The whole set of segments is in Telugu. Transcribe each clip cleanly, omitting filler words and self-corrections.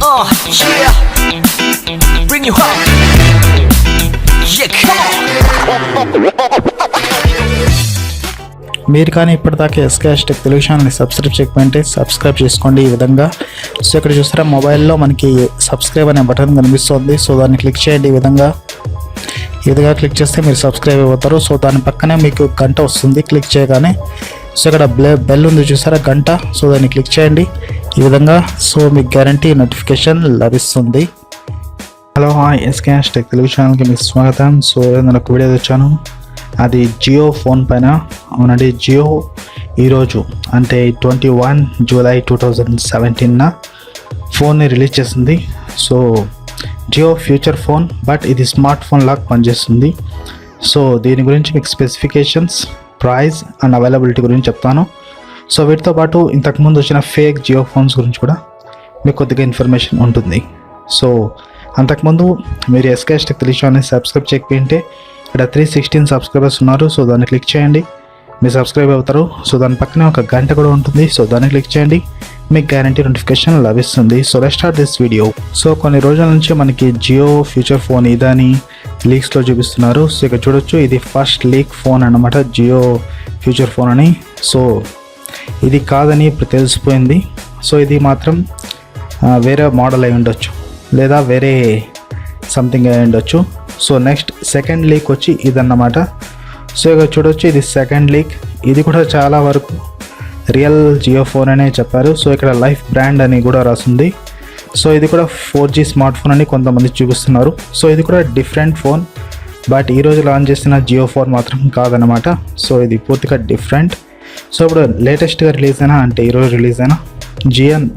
Yeah, bring you home. Yeah, come on. మీరు కానీ ఇప్పటిదాకా ఎస్కేఎస్ టెక్ తెలుగు ఛానల్ని సబ్స్క్రైబ్ చేయకపోతే సబ్స్క్రైబ్ చేసుకోండి. ఈ విధంగా సో ఇక్కడ చూస్తారా మొబైల్లో మనకి సబ్స్క్రైబ్ అనే బటన్ కనిపిస్తుంది. సో దాన్ని క్లిక్ చేయండి. ఈ విధంగా క్లిక్ చేస్తే మీరు సబ్స్క్రైబ్ అయిపోతారు. సో దాని పక్కనే మీకు గంట వస్తుంది. క్లిక్ చేయగానే సో ఇక్కడ బెల్ ఉంది చూసారా గంట, సో దాన్ని క్లిక్ చేయండి. ఈ విధంగా సో మీకు గ్యారంటీ నోటిఫికేషన్ లభిస్తుంది. హలో ఎస్కేఎస్ టెక్ తెలుగు ఛానల్కి మీకు స్వాగతం. సో నేను ఒక వీడియో తెచ్చాను, అది జియో ఫోన్ పైన. అవునండి, జియో ఈరోజు అంటే 21 జూలై 2017 ఫోన్ని రిలీజ్ చేసింది. So Jio future phone, but ఇది స్మార్ట్ ఫోన్ లాగా పనిచేస్తుంది. సో దీని గురించి మీకు స్పెసిఫికేషన్స్, ప్రైస్ అండ్ అవైలబిలిటీ గురించి చెప్తాను. సో వీటితో పాటు ఇంతకుముందు వచ్చిన ఫేక్ జియో ఫోన్స్ గురించి కూడా మీకు కొద్దిగా ఇన్ఫర్మేషన్ ఉంటుంది. సో అంతకుముందు మీరు ఎస్కేఎస్ టెక్ తెలుగు ఛానల్ని సబ్స్క్రైబ్ చేయకపోతే ఇక్కడ 316 సబ్స్క్రైబర్స్ ఉన్నారు. సో దాన్ని క్లిక్ చేయండి, మీరు సబ్స్క్రైబ్ అవుతారు. సో దాని పక్కనే ఒక గంట కూడా ఉంటుంది. సో దాన్ని క్లిక్ చేయండి, మీకు గ్యారంటీ నోటిఫికేషన్ లభిస్తుంది. So let's start this video. So కొన్ని రోజుల నుంచి మనకి జియో ఫ్యూచర్ ఫోన్ ఇదని లీక్స్లో చూపిస్తున్నారు. సో ఇక్కడ చూడొచ్చు, ఇది ఫస్ట్ లీక్ ఫోన్ అన్నమాట, జియో ఫ్యూచర్ ఫోన్ అని. సో ఇది కాదని ఇప్పుడు తెలిసిపోయింది. సో ఇది మాత్రం వేరే మోడల్ అయి ఉండొచ్చు, లేదా వేరే సంథింగ్ అయి ఉండొచ్చు. సో నెక్స్ట్ సెకండ్ లీక్ వచ్చి ఇదన్నమాట. సో ఇక చూడొచ్చు, ఇది సెకండ్ లీక్. ఇది కూడా చాలా వరకు రియల్ జియో ఫోన్ అనే చెప్పారు. సో ఇక్కడ లైఫ్ బ్రాండ్ అని కూడా రాసింది. సో ఇది కూడా 4G స్మార్ట్ ఫోన్ అని కొంతమంది చూపిస్తున్నారు. సో ఇది కూడా డిఫరెంట్ ఫోన్, బట్ ఈరోజు లాంచ్ చేసిన జియో ఫోన్ మాత్రం కాదనమాట. సో ఇది పూర్తిగా డిఫరెంట్. సో ఇప్పుడు లేటెస్ట్గా రిలీజ్ అయినా, అంటే ఈరోజు రిలీజ్ అయినా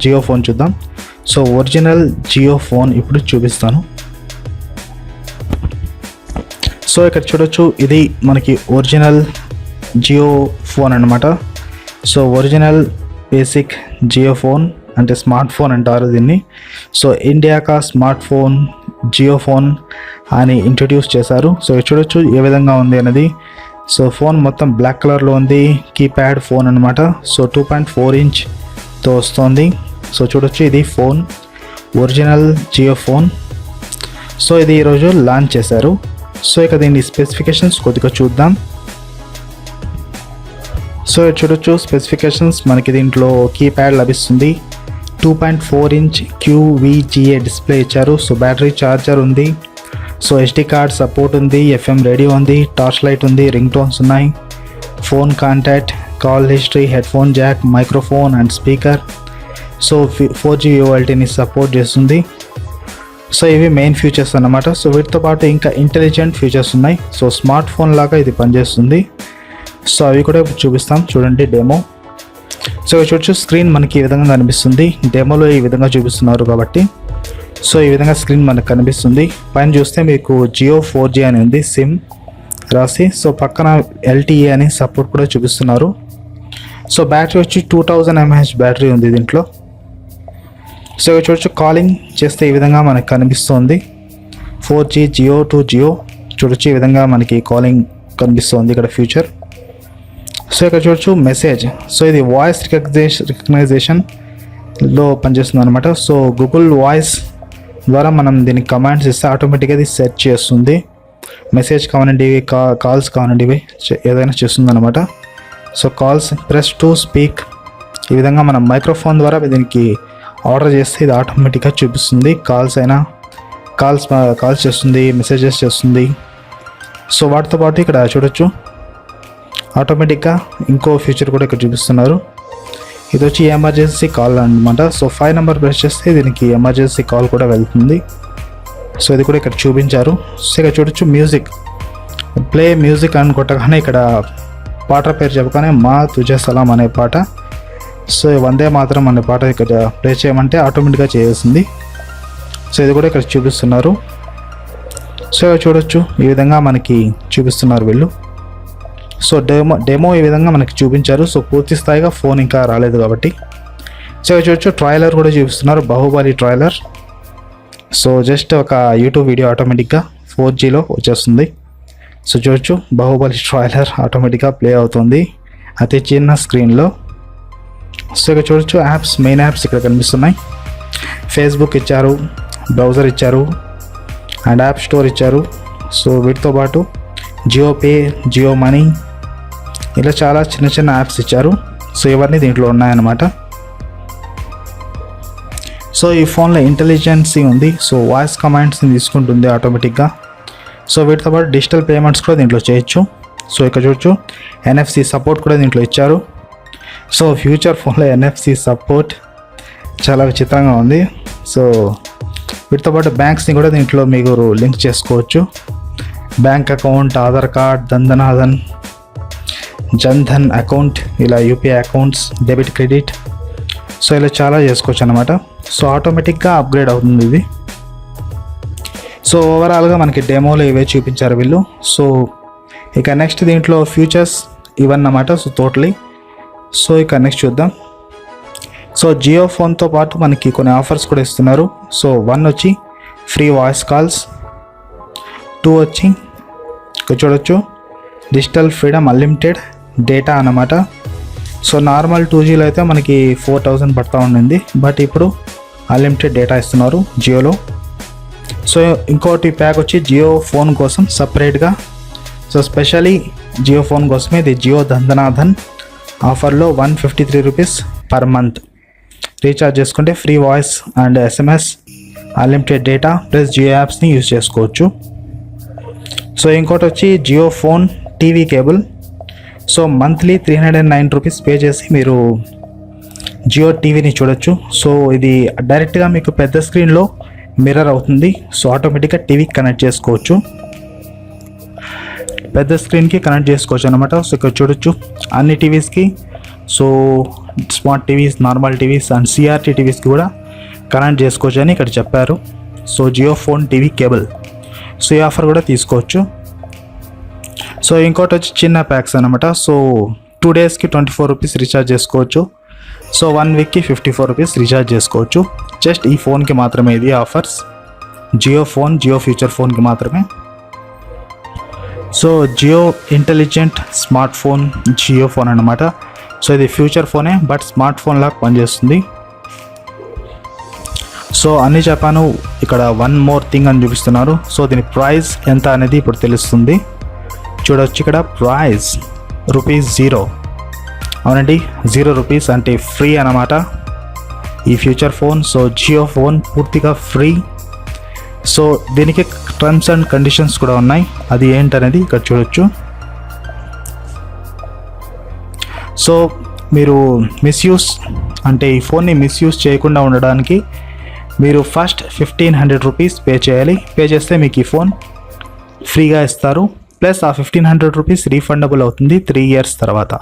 జియో ఫోన్ చూద్దాం. సో ఒరిజినల్ జియో ఫోన్ ఇప్పుడు చూపిస్తాను. సో ఇక్కడ చూడొచ్చు, ఇది మనకి ఒరిజినల్ జియో ఫోన్ అనమాట. So original basic Jio phone అంటే స్మార్ట్ ఫోన్ అంటారు దీన్ని. సో ఇండియాకా స్మార్ట్ ఫోన్ జియో ఫోన్ అని ఇంట్రడ్యూస్ చేశారు. సో చూడొచ్చు ఏ విధంగా ఉంది అనేది. సో ఫోన్ మొత్తం బ్లాక్ కలర్లో ఉంది, కీప్యాడ్ ఫోన్ అనమాట. సో 2.4 ఇంచ్తో వస్తుంది. సో చూడొచ్చు, ఇది phone original Jio phone. So ఇది ఈరోజు లాంచ్ చేశారు. సో ఇక దీని స్పెసిఫికేషన్స్ కొద్దిగా చూద్దాం. సో చూడొచ్చు స్పెసిఫికేషన్స్, మనకి దీంట్లో కీప్యాడ్ లభిస్తుంది, 2.4 ఇంచ్ QVGA డిస్ప్లే ఇచ్చారు. సో బ్యాటరీ ఛార్జర్ ఉంది. సో SD కార్డ్ సపోర్ట్ ఉంది, FM రేడియో ఉంది, టార్చ్ లైట్ ఉంది, రింగ్ టోన్స్ ఉన్నాయి, phone contact, call history, headphone jack, microphone and speaker. So 4G VoLTని సపోర్ట్ చేస్తుంది. సో ఇవి మెయిన్ ఫీచర్స్ అన్నమాట. సో వీటితో పాటు ఇంకా ఇంటెలిజెంట్ ఫీచర్స్ ఉన్నాయి. సో స్మార్ట్ ఫోన్ లాగా ఇది పనిచేస్తుంది. సో అవి కూడా చూపిస్తాం, చూడండి డెమో. సో చూడొచ్చు, స్క్రీన్ మనకి ఈ విధంగా కనిపిస్తుంది. డెమోలో ఈ విధంగా చూపిస్తున్నారు కాబట్టి సో ఈ విధంగా స్క్రీన్ మనకు కనిపిస్తుంది. పైన చూస్తే మీకు జియో 4G అని ఉంది, సిమ్ రాసి. సో పక్కన LTE అని సపోర్ట్ కూడా చూపిస్తున్నారు. సో బ్యాటరీ వచ్చి 2000 mAh బ్యాటరీ ఉంది దీంట్లో. సో చూడొచ్చు, కాలింగ్ చేస్తే ఈ విధంగా మనకు కనిపిస్తుంది. 4G జియో టు జియో చూడొచ్చు, ఈ విధంగా మనకి కాలింగ్ కనిపిస్తుంది ఇక్కడ ఫ్యూచర్. సో ఇక్కడ చూడొచ్చు మెసేజ్. సో ఇది వాయిస్ రికగ్నైజేషన్లో పనిచేస్తుంది అనమాట. సో గూగుల్ వాయిస్ ద్వారా మనం దీనికి కమాండ్స్ ఇస్తే ఆటోమేటిక్గా ఇది సెర్చ్ చేస్తుంది. మెసేజ్ కావాలండి, కాల్స్ కావాలండి, ఏదైనా చేస్తుంది అనమాట. So calls, press to speak, ఈ విధంగా మనం మైక్రోఫోన్ ద్వారా దీనికి ఆర్డర్ చేస్తే ఇది ఆటోమేటిక్గా చూపిస్తుంది. కాల్స్ అయినా కాల్స్ చేస్తుంది, మెసేజెస్ చేస్తుంది. సో వాటితో పాటు ఇక్కడ చూడొచ్చు ఆటోమేటిక్గా ఇంకో ఫీచర్ కూడా ఇక్కడ చూపిస్తున్నారు. ఇది వచ్చి ఎమర్జెన్సీ కాల్ అనమాట. సో 5 నెంబర్ ప్రెస్ చేస్తే దీనికి ఎమర్జెన్సీ కాల్ కూడా వెళ్తుంది. సో ఇది కూడా ఇక్కడ చూపించారు. సో ఇక్కడ చూడొచ్చు మ్యూజిక్, ప్లే మ్యూజిక్ అని కొట్టగానే ఇక్కడ పాట పేరు చెప్పగానే మా తుజే సలాం అనే పాట, సో వందే మాత్రం అనే పాట ఇక్కడ ప్లే చేయమంటే ఆటోమేటిక్గా చేస్తుంది. సో ఇది కూడా ఇక్కడ చూపిస్తున్నారు. సో చూడొచ్చు ఈ విధంగా మనకి చూపిస్తున్నారు వీళ్ళు. సో డెమో ఈ విధంగా మనకి చూపించారు. సో పూర్తి స్థాయిగా ఫోన్ ఇంకా రాలేదు కాబట్టి. సో చూడొచ్చు ట్రైలర్ కూడా చూపిస్తున్నారు, బాహుబలి ట్రైలర్. సో జస్ట్ ఒక యూట్యూబ్ వీడియో ఆటోమేటిక్గా 4Gలో వచ్చేస్తుంది. సో చూడొచ్చు బాహుబలి ట్రైలర్ ఆటోమేటిక్గా ప్లే అవుతుంది అతి చిన్న స్క్రీన్లో. సో ఇక్కడ చూడొచ్చు యాప్స్, మెయిన్ యాప్స్ ఇక్కడ కనిపిస్తున్నాయి. ఫేస్బుక్ ఇచ్చారు, బ్రౌజర్ ఇచ్చారు అండ్ యాప్ స్టోర్ ఇచ్చారు. సో వీటితో పాటు జియో పే, జియో మనీ ఇలా చాలా చిన్న చిన్న యాప్స్ ఇచ్చారు. సో ఇవన్నీ దీంట్లో ఉన్నాయన్నమాట. సో ఈ ఫోన్లో ఇంటెలిజెన్సీ ఉంది. సో వాయిస్ కమాండ్స్ని తీసుకుంటుంది ఆటోమేటిక్గా. సో వీటితో పాటు డిజిటల్ పేమెంట్స్ కూడా దీంట్లో చేయొచ్చు. సో ఇక్కడ చూడొచ్చు NFC సపోర్ట్ కూడా దీంట్లో ఇచ్చారు. సో ఫ్యూచర్ ఫోన్లో NFC సపోర్ట్ చాలా విచిత్రంగా ఉంది. సో వీటితో పాటు బ్యాంక్స్ని కూడా దీంట్లో మీరు లింక్ చేసుకోవచ్చు. Bank account, Aadhaar card, Jan Dhan account, ఇలా UPI accounts, debit, credit, so ఇలా చాలా చేసుకోవచ్చు అనమాట. సో ఆటోమేటిక్గా అప్గ్రేడ్ అవుతుంది ఇది. సో ఓవరాల్గా మనకి డెమోలో ఇవే చూపించారు వీళ్ళు. సో ఇక నెక్స్ట్ దీంట్లో ఫ్యూచర్స్ ఇవన్నమాట. So totally. సో ఇక నెక్స్ట్ చూద్దాం. సో జియో ఫోన్తో పాటు మనకి కొన్ని ఆఫర్స్ కూడా ఇస్తున్నారు. సో 1 వచ్చి ఫ్రీ వాయిస్ కాల్స్, 2 వచ్చి ఇక్కడ చూడొచ్చు డిజిటల్ ఫ్రీడమ్ అన్లిమిటెడ్ డేటా అన్నమాట. సో నార్మల్ 2Gలో అయితే మనకి 4000 పడుతూ ఉండింది, బట్ ఇప్పుడు అన్లిమిటెడ్ డేటా ఇస్తున్నారు జియోలో. సో ఇంకోటి ప్యాక్ వచ్చి జియో ఫోన్ కోసం సపరేట్గా. సో స్పెషలీ జియో ఫోన్ కోసమే ఇది జియో ధంధనాధన్ ఆఫర్లో 153 రూపీస్ పర్ మంత్ రీఛార్జ్ చేసుకుంటే free voice and SMS, unlimited data plus Jio యాప్స్ని యూజ్ చేసుకోవచ్చు. సో ఇంకోటి వచ్చి Jio phone TV cable. So monthly 309 rupees pay చేసి మీరు జియో టీవీని చూడొచ్చు. సో ఇది డైరెక్ట్గా మీకు పెద్ద స్క్రీన్లో మిర్రర్ అవుతుంది. సో ఆటోమేటిక్గా టీవీకి కనెక్ట్ చేసుకోవచ్చు, పెద్ద స్క్రీన్కి కనెక్ట్ చేసుకోవచ్చు అనమాట. సో ఇక్కడ చూడొచ్చు అన్ని టీవీస్కి. So smart TVs, normal TVs and CRT టీవీస్కి కూడా కనెక్ట్ చేసుకోవచ్చు అని ఇక్కడ చెప్పారు. So Jio phone TV cable. So ఈ ఆఫర్ కూడా తీసుకోవచ్చు. సో ఇంకోటి వచ్చి చిన్న ప్యాక్స్ అనమాట. సో 2 డేస్కి 24 రూపీస్ రీఛార్జ్ చేసుకోవచ్చు. సో 1 వీక్కి 54 రూపీస్ రీఛార్జ్ చేసుకోవచ్చు. జస్ట్ ఈ ఫోన్కి మాత్రమే ఇది offers. Jio phone, Jio future ఫోన్కి మాత్రమే. So Jio intelligent smart phone Jio phone అనమాట. సో ఇది ఫ్యూచర్ ఫోనే బట్ స్మార్ట్ ఫోన్ లాగా పనిచేస్తుంది. సో అన్నీ చెప్పాను. ఇక్కడ 1 మోర్ థింగ్ అని చూపిస్తున్నారు. సో దీని ప్రైస్ ఎంత అనేది ఇప్పుడు తెలుస్తుంది. చూడవచ్చు ఇక్కడ ప్రైస్ ₹0. అవునండి, 0 రూపీస్ అంటే ఫ్రీ అన్నమాట ఈ future phone. So Jio phone పూర్తిగా ఫ్రీ. సో దీనికి టర్మ్స్ అండ్ కండిషన్స్ కూడా ఉన్నాయి, అది ఏంటనేది ఇక్కడ చూడొచ్చు. సో మీరు మిస్యూస్ అంటే ఈ ఫోన్ని మిస్యూస్ చేయకుండా ఉండడానికి మీరు ఫస్ట్ 1500 రూపీస్ పే చేయాలి. పే చేస్తే మీకు ఈ ఫోన్ ఫ్రీగా ఇస్తారు. ప్లస్ ఆ 1500 రూపీస్ రీఫండబుల్ అవుతుంది 3 ఇయర్స్ తర్వాత.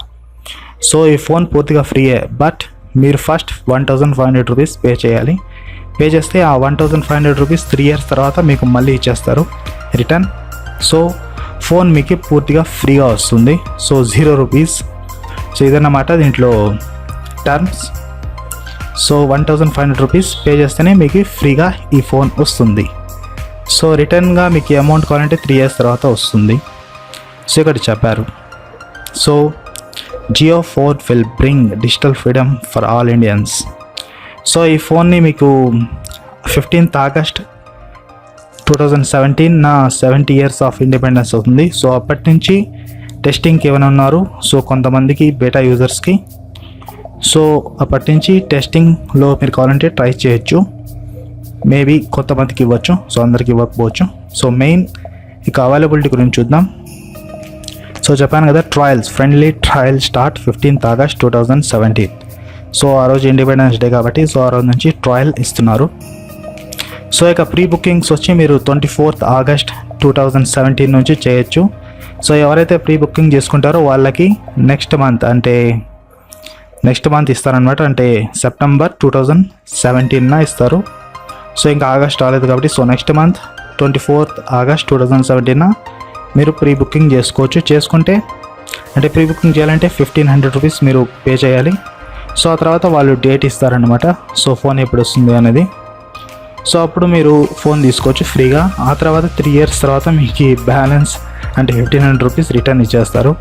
సో ఈ ఫోన్ పూర్తిగా ఫ్రీయే, బట్ మీరు ఫస్ట్ 1500 రూపీస్ పే చేయాలి. పే చేస్తే ఆ 1500 రూపీస్ 3 ఇయర్స్ తర్వాత మీకు మళ్ళీ ఇచ్చేస్తారు రిటర్న్. సో ఫోన్ మీకు పూర్తిగా ఫ్రీగా వస్తుంది. So 0 rupees. సో ఇదన్నమాట దీంట్లో టర్మ్స్. సో 1500 రూపీస్ పే చేస్తేనే మీకు ఫ్రీగా ఈ ఫోన్ వస్తుంది. సో రిటర్న్గా మీకు అమౌంట్ కావాలంటే 3 ఇయర్స్ తర్వాత వస్తుంది. సో ఇక్కడ చెప్పారు. So Jio phone will bring digital freedom for all Indians. So ఈ ఫోన్ని మీకు 15th ఆగస్ట్ 2017 నా 70 ఇయర్స్ ఆఫ్ ఇండిపెండెన్స్ అవుతుంది. సో అప్పటి నుంచి టెస్టింగ్కి ఏమైనా ఉన్నారు. సో కొంతమందికి బేటా యూజర్స్కి. సో అప్పటి నుంచి టెస్టింగ్లో మీరు కావాలంటే ట్రై చేయొచ్చు. మేబీ కొంతమందికి ఇవ్వచ్చు, సో అందరికి ఇవ్వకపోవచ్చు. సో మెయిన్ ఇక అవైలబిలిటీ గురించి చూద్దాం. సో చెప్పాను కదా, friendly trial start 15th August 2017. So ఆ రోజు ఇండిపెండెన్స్ డే కాబట్టి సో ఆ రోజు నుంచి ట్రయల్ ఇస్తున్నారు. సో ఇక ప్రీ బుకింగ్స్ వచ్చి మీరు 24th ఆగస్ట్ 2017 నుంచి చేయొచ్చు. సో ఎవరైతే ప్రీ బుకింగ్ చేసుకుంటారో వాళ్ళకి నెక్స్ట్ మంత్ ఇస్తారనమాట. అంటే సెప్టెంబర్ 2017 ఇస్తారు. సో ఇంకా ఆగస్ట్ రాలేదు కాబట్టి so next month 24th August 2017 మీరు ప్రీ బుకింగ్ చేసుకోవచ్చు. చేసుకుంటే అంటే ప్రీ బుకింగ్ చేయాలంటే 1500 రూపీస్ మీరు పే చేయాలి. సో ఆ తర్వాత వాళ్ళు డేట్ ఇస్తారనమాట. సో ఫోన్ ఎప్పుడు వస్తుంది అనేది. సో అప్పుడు మీరు ఫోన్ తీసుకోవచ్చు ఫ్రీగా. ఆ తర్వాత 3 ఇయర్స్ తర్వాత మీకు బ్యాలెన్స్ అంటే 1500 రూపీస్ రిటర్న్ ఇచ్చేస్తారు.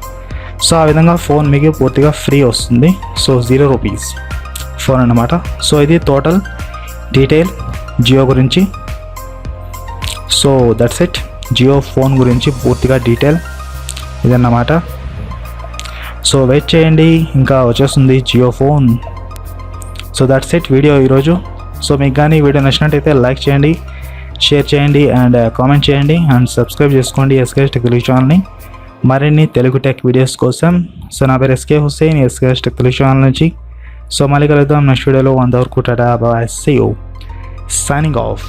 సో ఆ విధంగా ఫోన్ మీకు పూర్తిగా ఫ్రీ వస్తుంది. సో 0 రూపీస్ ఫోన్ అనమాట. సో ఇది టోటల్ డీటెయిల్. జియో గురించి. So that's it, Jio phone గురించి పూర్తిగా డీటెయిల్ ఇదన్నమాట. సో వెయిట్ చేయండి, ఇంకా వచ్చేస్తుంది Jio phone. So that's it video ఈరోజు. సో మీకు కానీ వీడియో నచ్చినట్టయితే లైక్ చేయండి, షేర్ చేయండి అండ్ కామెంట్ చేయండి అండ్ సబ్స్క్రైబ్ చేసుకోండి ఎస్కేఎస్ టెక్ తెలుగు ఛానల్ని మరిన్ని తెలుగు టెక్ వీడియోస్ కోసం. సో నా పేరు SK Hussain, SKS tech Telugu channel నుంచి. సో మళ్ళీ కలుద్దాం నెక్స్ట్ వీడియోలో. అంతవరకు tata bye, see you, signing of.